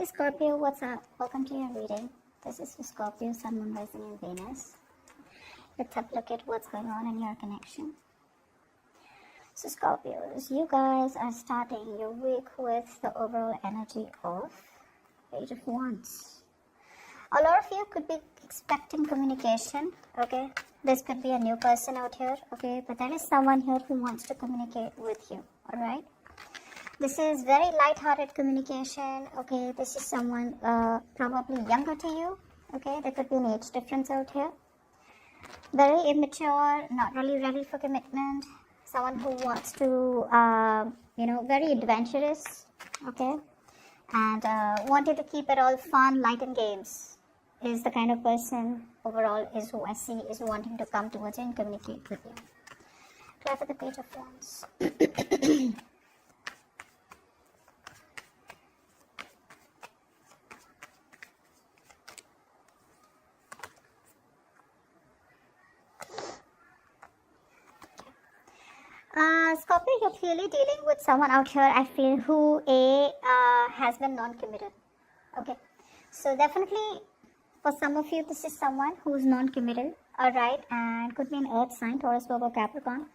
Hey Scorpio, what's up? Welcome to your reading. This is for Scorpio, Sun, Moon, Rising, and Venus. Let's have a look at what's going on in your connection. So Scorpios, you guys are starting your week with the overall energy of Page of Wands. A lot of you could be expecting communication, okay? This could be a new person out here, okay? But there is someone here who wants to communicate with you, alright? This is very light-hearted communication, okay? This is someone probably younger to you, okay? There could be an age difference out here. Very immature, not really ready for commitment. Someone who wants to, very adventurous, okay? And wanted to keep it all fun, light and games is the kind of person overall is who I see is wanting to come towards you and communicate with you. Try for the Page of Wands. Scorpio, you're clearly dealing with someone out here, I feel, who has been non-committed. Okay, so definitely for some of you, this is someone who's non-committed, alright, and could be an earth sign, Taurus, Virgo, Capricorn.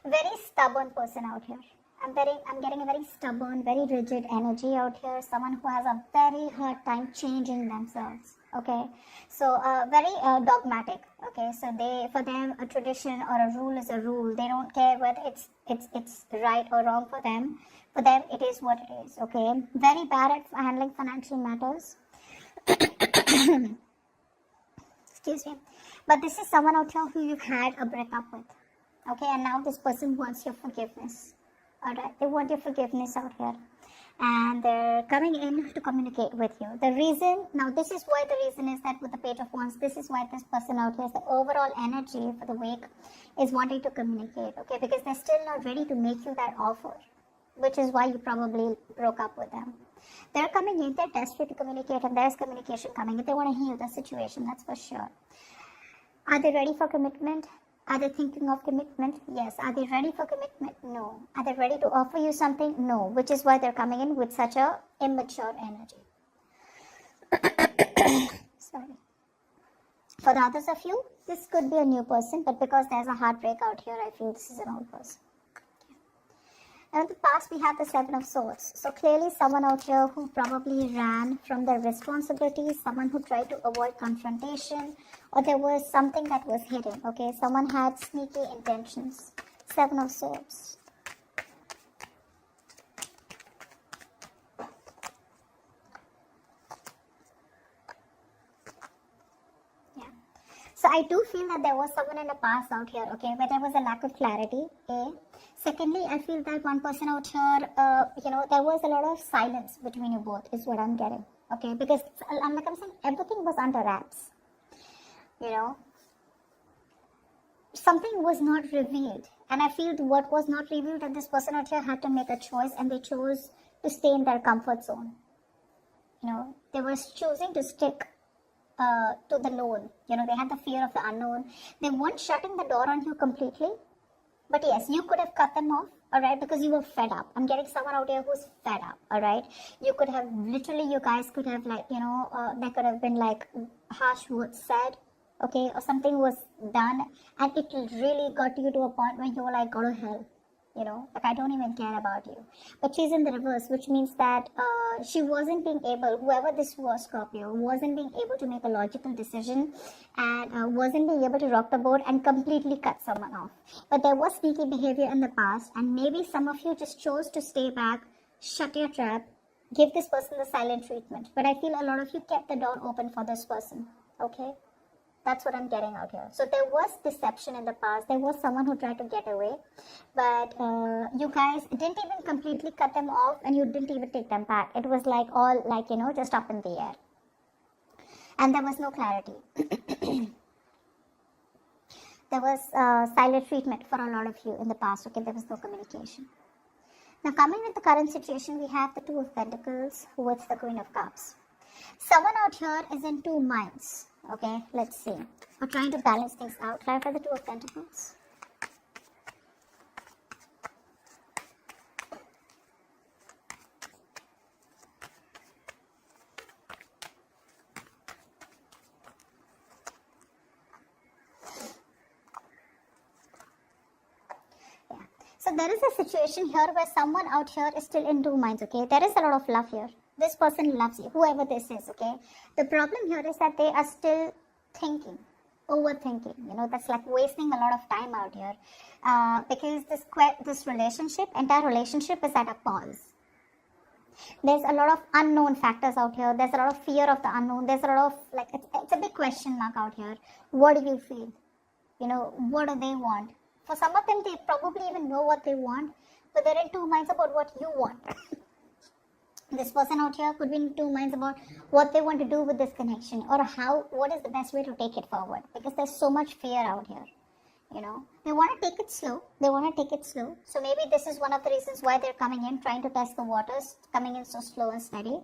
Very stubborn person out here. I'm getting a very stubborn, very rigid energy out here. Someone who has a very hard time changing themselves. Okay, so very dogmatic. Okay, so for them a tradition or a rule is a rule. They don't care whether it's right or wrong for them. For them, it is what it is. Okay, very bad at handling financial matters. Excuse me, but this is someone out here who you've had a breakup with. Okay, and now this person wants your forgiveness. Alright, they want your forgiveness out here. And they're coming in to communicate with you. The reason, now this is why the reason is that with the Page of Wands, this is why this person out here, the overall energy for the week is wanting to communicate. Okay, because they're still not ready to make you that offer. Which is why you probably broke up with them. They're coming in, they're desperate to communicate, and there's communication coming in. They want to heal the situation, that's for sure. Are they ready for commitment? Are they thinking of commitment? Yes. Are they ready for commitment? No. Are they ready to offer you something? No. Which is why they're coming in with such a immature energy. Sorry. For the others of you, this could be a new person, but because there's a heartbreak out here, I feel this is an old person. Now in the past, we have the Seven of Swords. So clearly someone out here who probably ran from their responsibilities, someone who tried to avoid confrontation, or there was something that was hidden, okay? Someone had sneaky intentions. Seven of Swords. Yeah. So I do feel that there was someone in the past out here, okay, where there was a lack of clarity, A. Secondly, I feel that one person out here, there was a lot of silence between you both, is what I'm getting, okay? Because, like I'm saying, everything was under wraps, Something was not revealed. And I feel what was not revealed, that this person out here had to make a choice, and they chose to stay in their comfort zone. They were choosing to stick to the known. They had the fear of the unknown. They weren't shutting the door on you completely. But yes, you could have cut them off, alright, because you were fed up. I'm getting someone out here who's fed up, alright. You could have, literally, you guys could have, there could have been, harsh words said, okay, or something was done, and it really got you to a point where you were like, go to hell, I don't even care about you. But she's in the reverse, which means that she wasn't being able, whoever this was, Scorpio, wasn't being able to make a logical decision, and wasn't being able to rock the boat and completely cut someone off. But there was sneaky behavior in the past, and maybe some of you just chose to stay back, shut your trap, give this person the silent treatment. But I feel a lot of you kept the door open for this person, okay? That's what I'm getting out here. So there was deception in the past. There was someone who tried to get away. But you guys didn't even completely cut them off, and you didn't even take them back. It was just up in the air. And there was no clarity. There was silent treatment for a lot of you in the past. Okay, there was no communication. Now coming with the current situation, we have the Two of Pentacles with the Queen of Cups. Someone out here is in two minds. Okay, let's see. We're trying to balance things out. Try for the Two of Pentacles. there is a situation here where someone out here is still in two minds, okay? There is a lot of love here. This person loves you, whoever this is, okay? The problem here is that they are still thinking, overthinking. That's like wasting a lot of time out here, because this relationship, entire relationship, is at a pause. There's a lot of unknown factors out here. There's a lot of fear of the unknown. There's a lot of, like, it's a big question mark out here. What do you feel? What do they want? For some of them, they probably even know what they want, but they're in two minds about what you want. This person out here could be in two minds about what they want to do with this connection, or what is the best way to take it forward, because there's so much fear out here. They want to take it slow. So maybe this is one of the reasons why they're coming in, trying to test the waters, coming in so slow and steady.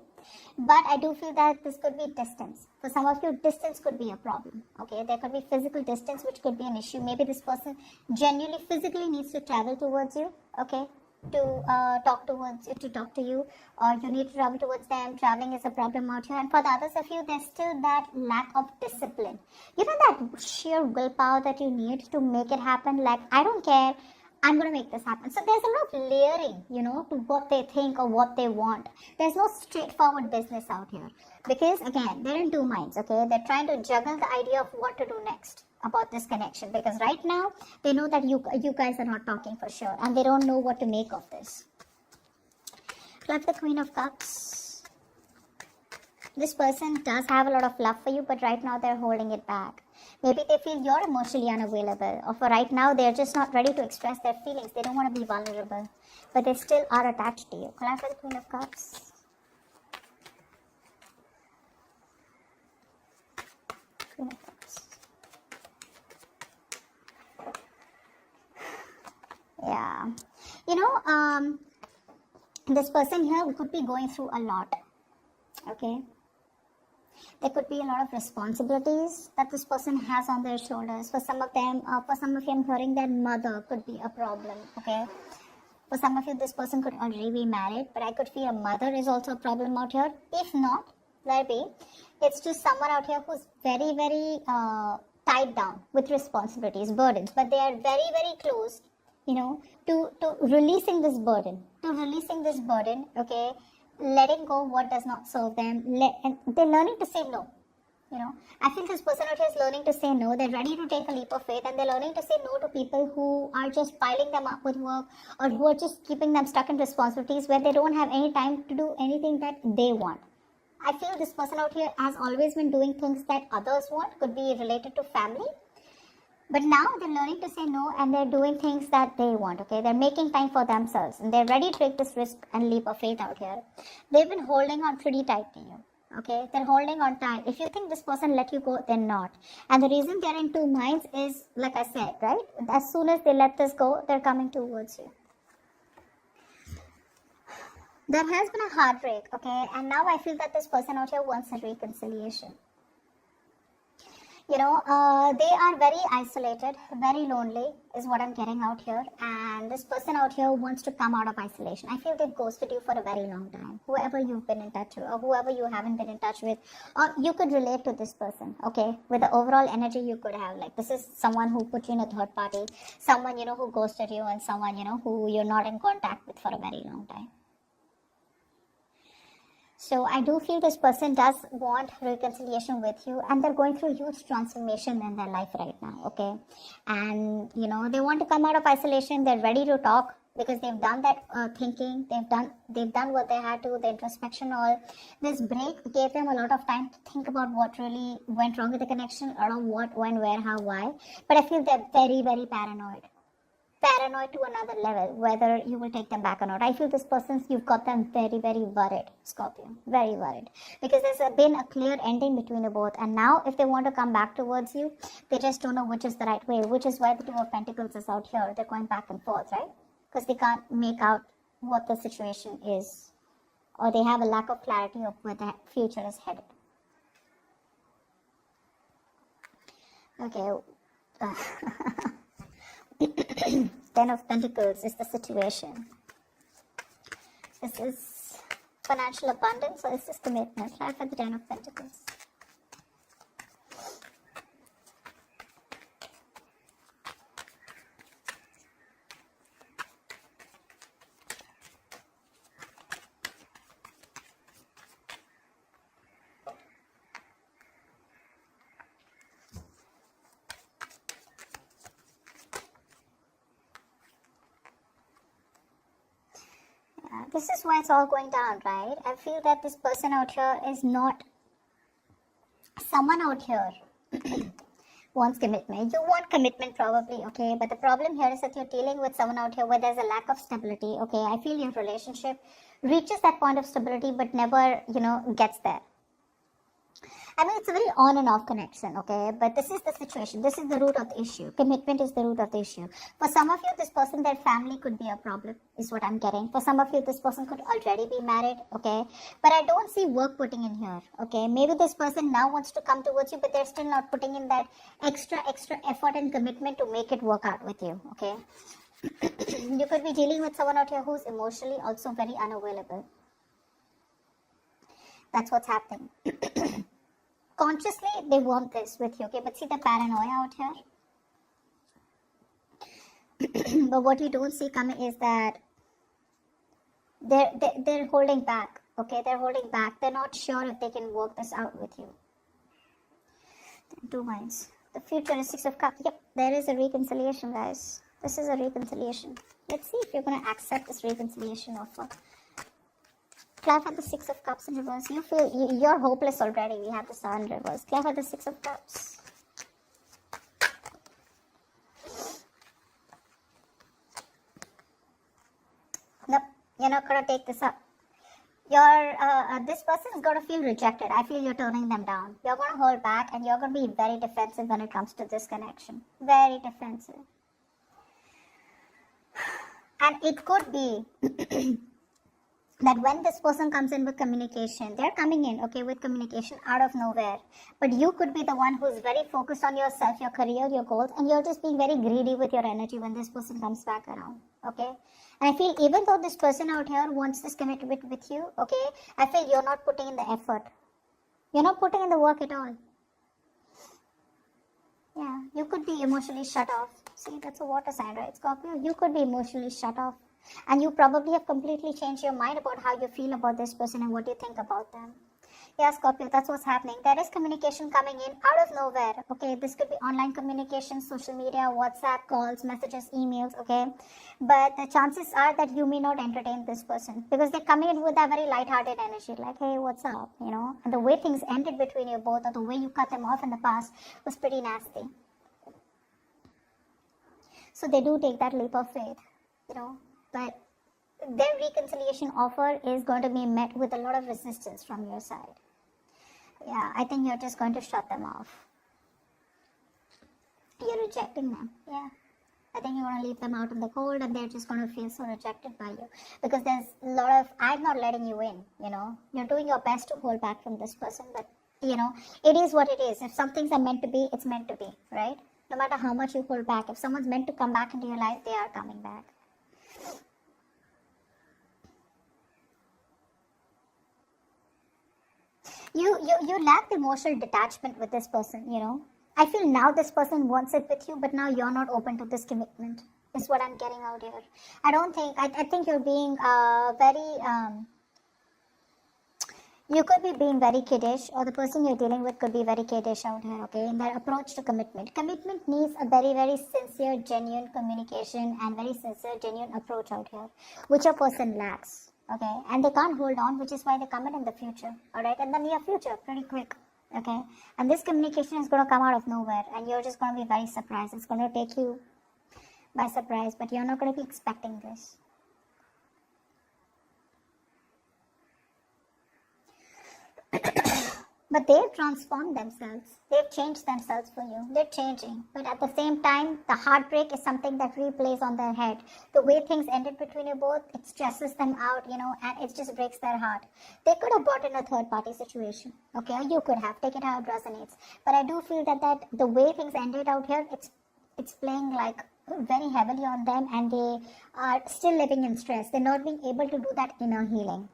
But I do feel that this could be distance. For some of you, distance could be a problem. Okay, there could be physical distance, which could be an issue. Maybe this person genuinely physically needs to travel towards you. Okay, to talk to you, or you need to travel towards them. Traveling is a problem out here. And for the others of you, there's still that lack of discipline. That sheer willpower that you need to make it happen. Like, I don't care, I'm going to make this happen. So there's a lot of layering, to what they think or what they want. There's no straightforward business out here. Because, again, they're in two minds, okay? They're trying to juggle the idea of what to do next about this connection. Because right now, they know that you guys are not talking for sure. And they don't know what to make of this. Like the Queen of Cups. This person does have a lot of love for you, but right now they're holding it back. Maybe they feel you're emotionally unavailable, or for right now they're just not ready to express their feelings. They don't want to be vulnerable, but they still are attached to you. Clarify the Queen of Cups. Queen of Cups. Yeah. This person here could be going through a lot. Okay. There could be a lot of responsibilities that this person has on their shoulders. For some of them, I'm hearing their mother could be a problem, okay? For some of you, this person could already be married, but I could feel a mother is also a problem out here. If not, let be. It's just someone out here who's very, very tied down with responsibilities, burdens, but they are very, very close, to releasing this burden. Okay? Letting go what does not serve them, and they're learning to say no. I feel this person out here is learning to say no. They're ready to take a leap of faith, and they're learning to say no to people who are just piling them up with work, or who are just keeping them stuck in responsibilities where they don't have any time to do anything that they want. I feel this person out here has always been doing things that others want, could be related to family. But now they're learning to say no, and they're doing things that they want, okay? They're making time for themselves, and they're ready to take this risk and leap of faith out here. They've been holding on pretty tight to you, okay? They're holding on tight. If you think this person let you go, they're not. And the reason they're in two minds is, like I said, right? As soon as they let this go, they're coming towards you. There has been a heartbreak, okay? And now I feel that this person out here wants a reconciliation. They are very isolated, very lonely is what I'm getting out here. And this person out here wants to come out of isolation. I feel they've ghosted you for a very long time. Whoever you've been in touch with, or whoever you haven't been in touch with, or you could relate to this person, okay? With the overall energy you could have. Like, this is someone who put you in a third party, someone, who ghosted you, and someone, who you're not in contact with for a very long time. So I do feel this person does want reconciliation with you, and they're going through a huge transformation in their life right now, okay? And, they want to come out of isolation. They're ready to talk because they've done that thinking. They've done what they had to, the introspection, all. This break gave them a lot of time to think about what really went wrong with the connection, or what, when, where, how, why. But I feel they're very, very paranoid to another level, whether you will take them back or not. I feel this person, you've got them very, very worried, Scorpio, very worried, because there's been a clear ending between you both, and now if they want to come back towards you, they just don't know which is the right way, which is why the Two of Pentacles is out here. They're going back and forth, right? Because they can't make out what the situation is, or they have a lack of clarity of where the future is headed. Okay. Ten of Pentacles is the situation. Is this financial abundance, or is this commitment? Try for the Ten of Pentacles. This is why it's all going down, right? I feel that this person out here is not someone out here wants commitment. You want commitment probably, okay? But the problem here is that you're dealing with someone out here where there's a lack of stability, okay? I feel your relationship reaches that point of stability but never, gets there. I mean, it's a very on and off connection, okay? But this is the situation. This is the root of the issue. Commitment is the root of the issue. For some of you, this person, their family could be a problem, is what I'm getting. For some of you, this person could already be married, okay? But I don't see work putting in here, okay? Maybe this person now wants to come towards you, but they're still not putting in that extra effort and commitment to make it work out with you, okay? You could be dealing with someone out here who's emotionally also very unavailable. That's what's happening. Consciously, they want this with you, okay? But see the paranoia out here? But what you don't see coming is that they're holding back, okay? They're holding back. They're not sure if they can work this out with you. 2 minds. The future is 6 of Cups. Yep, there is a reconciliation, guys. This is a reconciliation. Let's see if you're going to accept this reconciliation offer. Clarify the 6 of Cups in reverse. You feel you're hopeless already. We have the Sun in reverse. Clarify the 6 of Cups. Nope, you're not gonna take this up. This person is gonna feel rejected. I feel you're turning them down. You're gonna hold back, and you're gonna be very defensive when it comes to this connection. Very defensive. And it could be that when this person comes in with communication, they're coming in, okay, with communication out of nowhere. But you could be the one who's very focused on yourself, your career, your goals, and you're just being very greedy with your energy when this person comes back around, okay? And I feel even though this person out here wants this commitment with you, okay, I feel you're not putting in the effort. You're not putting in the work at all. Yeah, you could be emotionally shut off. See, that's a water sign, right, Scorpio? You could be emotionally shut off. And you probably have completely changed your mind about how you feel about this person and what you think about them. Yeah, Scorpio, that's what's happening. There is communication coming in out of nowhere. Okay, this could be online communication, social media, WhatsApp, calls, messages, emails, okay? But the chances are that you may not entertain this person because they're coming in with a very lighthearted energy, like, hey, what's up, And the way things ended between you both or the way you cut them off in the past was pretty nasty. So they do take that leap of faith, But their reconciliation offer is going to be met with a lot of resistance from your side. Yeah, I think you're just going to shut them off. You're rejecting them. Yeah. I think you want to leave them out in the cold and they're just going to feel so rejected by you. Because there's a lot of, I'm not letting you in, You're doing your best to hold back from this person. But, it is what it is. If some things are meant to be, it's meant to be, right? No matter how much you hold back. If someone's meant to come back into your life, they are coming back. You lack the emotional detachment with this person, I feel now this person wants it with you, but now you're not open to this commitment, is what I'm getting out here. I think you're being you could be being very kiddish, or the person you're dealing with could be very kiddish out here, okay, in their approach to commitment. Commitment needs a very, very sincere, genuine communication and very sincere, genuine approach out here, which a person lacks. Okay, and they can't hold on, which is why they come in the future, alright, in the near future, pretty quick, okay, and this communication is going to come out of nowhere, and you're just going to be very surprised. It's going to take you by surprise, but you're not going to be expecting this. But they've transformed themselves. They've changed themselves for you. They're changing. But at the same time, the heartbreak is something that replays on their head. The way things ended between you both, it stresses them out, and it just breaks their heart. They could have brought in a third-party situation. Okay, you could have. Take it how it resonates. But I do feel that the way things ended out here, it's playing like very heavily on them, and they are still living in stress. They're not being able to do that inner healing.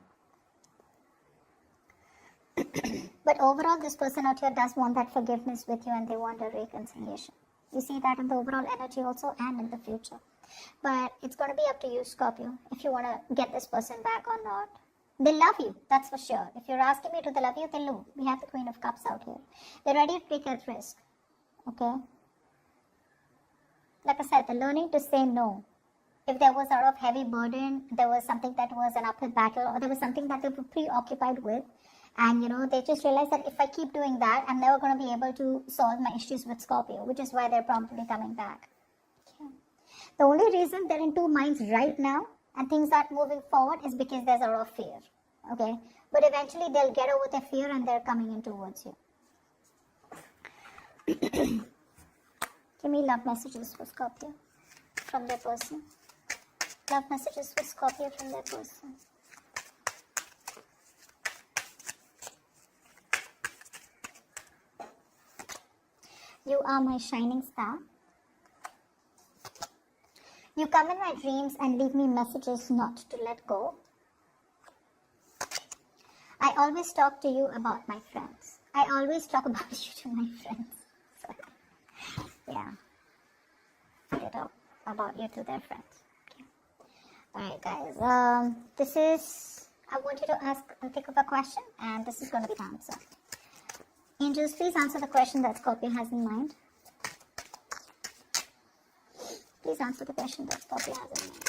But overall, this person out here does want that forgiveness with you, and they want a reconciliation. You see that in the overall energy also and in the future. But it's going to be up to you, Scorpio, if you want to get this person back or not. They love you, that's for sure. If you're asking me, do they love you? They do. We have the Queen of Cups out here. They're ready to take that risk. Okay? Like I said, the learning to say no if there was a lot of heavy burden, there was something that was an uphill battle, or there was something that they were preoccupied with, and they just realized that if I keep doing that, I'm never going to be able to solve my issues with Scorpio, which is why they're probably coming back. Okay. The only reason they're in two minds right now and things aren't moving forward is because there's a lot of fear. Okay, but eventually they'll get over their fear and they're coming in towards you. Give me love messages for Scorpio from their person. Love messages for Scorpio from their person. You are my shining star. You come in my dreams and leave me messages not to let go. I always talk to you about my friends. I always talk about you to my friends. So, yeah. They talk about you to their friends. Okay. Alright guys, I want you to think of a question, and this is going to be the answer. Angels, please answer the question that Scorpio has in mind. Please answer the question that Scorpio has in mind.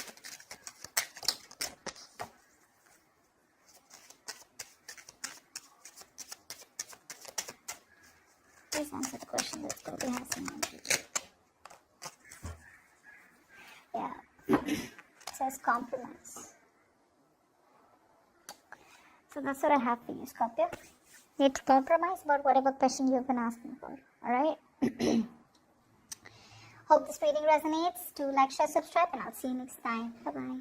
Please answer the question that Scorpio has in mind. Yeah. It says compromise. So that's what I have for you, Scorpio. You need to compromise about whatever question you've been asking for. Alright? Hope this reading resonates. Do like, share, subscribe, and I'll see you next time. Bye-bye.